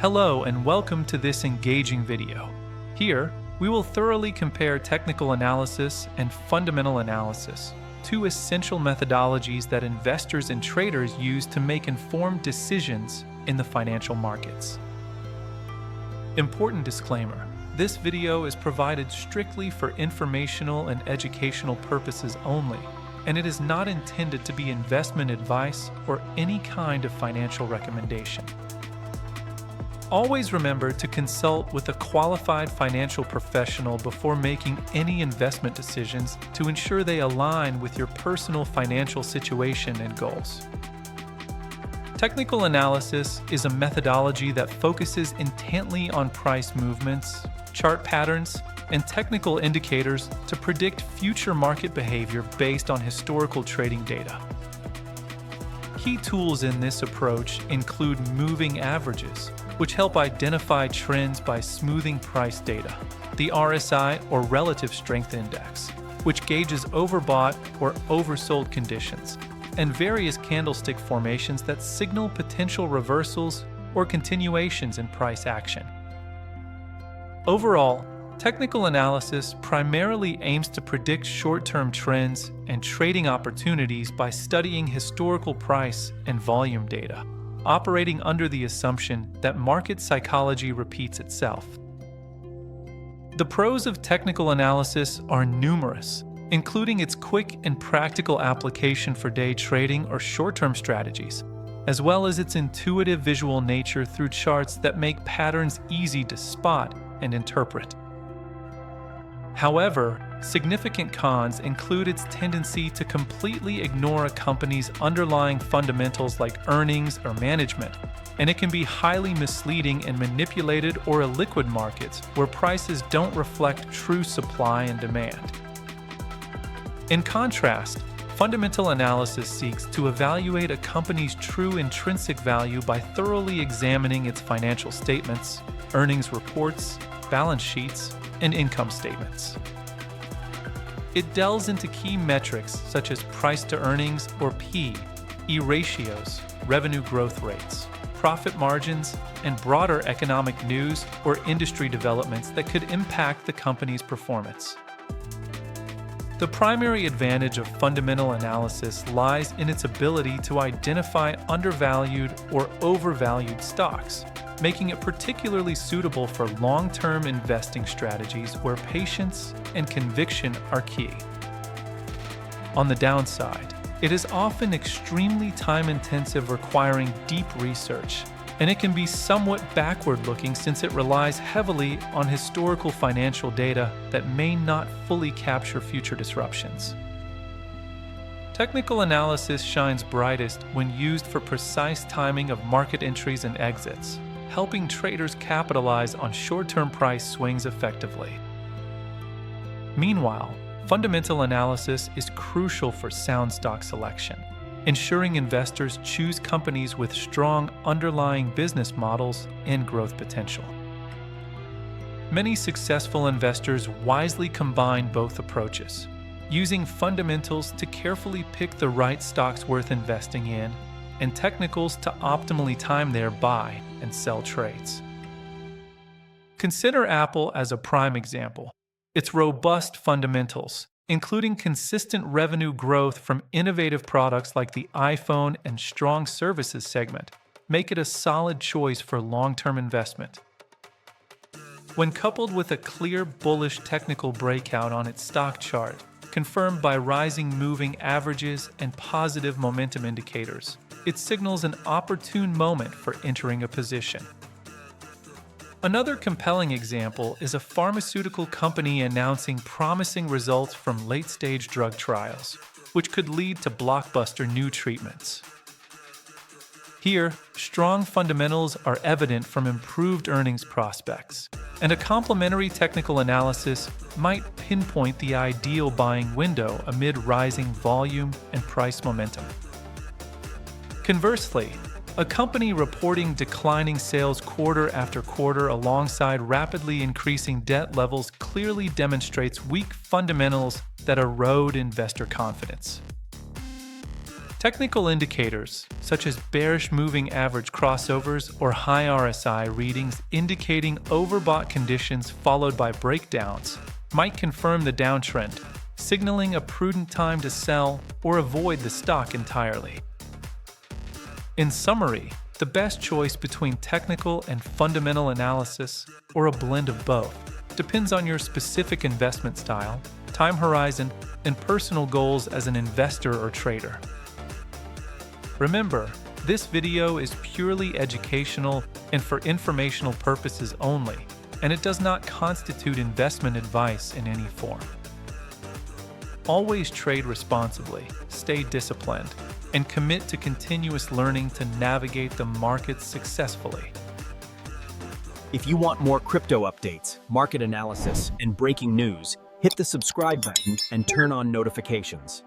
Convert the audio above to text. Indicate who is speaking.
Speaker 1: Hello and welcome to this engaging video. Here, we will thoroughly compare technical analysis and fundamental analysis, two essential methodologies that investors and traders use to make informed decisions in the financial markets. Important disclaimer: this video is provided strictly for informational and educational purposes only, and it is not intended to be investment advice or any kind of financial recommendation. Always remember to consult with a qualified financial professional before making any investment decisions to ensure they align with your personal financial situation and goals. Technical analysis is a methodology that focuses intently on price movements, chart patterns, and technical indicators to predict future market behavior based on historical trading data. Key tools in this approach include moving averages, which help identify trends by smoothing price data, the RSI or Relative Strength Index, which gauges overbought or oversold conditions, and various candlestick formations that signal potential reversals or continuations in price action. Overall, technical analysis primarily aims to predict short-term trends and trading opportunities by studying historical price and volume data, operating under the assumption that market psychology repeats itself. The pros of technical analysis are numerous, including its quick and practical application for day trading or short-term strategies, as well as its intuitive visual nature through charts that make patterns easy to spot and interpret. However, significant cons include its tendency to completely ignore a company's underlying fundamentals like earnings or management, and it can be highly misleading in manipulated or illiquid markets where prices don't reflect true supply and demand. In contrast, fundamental analysis seeks to evaluate a company's true intrinsic value by thoroughly examining its financial statements, earnings reports, balance sheets, and income statements. It delves into key metrics such as price to earnings or P/E ratios, revenue growth rates, profit margins, and broader economic news or industry developments that could impact the company's performance. The primary advantage of fundamental analysis lies in its ability to identify undervalued or overvalued stocks, making it particularly suitable for long-term investing strategies where patience and conviction are key. On the downside, it is often extremely time-intensive, requiring deep research, and it can be somewhat backward-looking since it relies heavily on historical financial data that may not fully capture future disruptions. Technical analysis shines brightest when used for precise timing of market entries and exits, helping traders capitalize on short-term price swings effectively. Meanwhile, fundamental analysis is crucial for sound stock selection, ensuring investors choose companies with strong underlying business models and growth potential. Many successful investors wisely combine both approaches, using fundamentals to carefully pick the right stocks worth investing in, and technicals to optimally time their buy and sell trades. Consider Apple as a prime example. Its robust fundamentals, including consistent revenue growth from innovative products like the iPhone and strong services segment, make it a solid choice for long-term investment. When coupled with a clear bullish technical breakout on its stock chart, confirmed by rising moving averages and positive momentum indicators, it signals an opportune moment for entering a position. Another compelling example is a pharmaceutical company announcing promising results from late-stage drug trials, which could lead to blockbuster new treatments. Here, strong fundamentals are evident from improved earnings prospects, and a complementary technical analysis might pinpoint the ideal buying window amid rising volume and price momentum. Conversely, a company reporting declining sales quarter after quarter alongside rapidly increasing debt levels clearly demonstrates weak fundamentals that erode investor confidence. Technical indicators, such as bearish moving average crossovers or high RSI readings indicating overbought conditions followed by breakdowns, might confirm the downtrend, signaling a prudent time to sell or avoid the stock entirely. In summary, the best choice between technical and fundamental analysis, or a blend of both, depends on your specific investment style, time horizon, and personal goals as an investor or trader. Remember, this video is purely educational and for informational purposes only, and it does not constitute investment advice in any form. Always trade responsibly, stay disciplined, and commit to continuous learning to navigate the markets successfully.
Speaker 2: If you want more crypto updates, market analysis, and breaking news, hit the subscribe button and turn on notifications.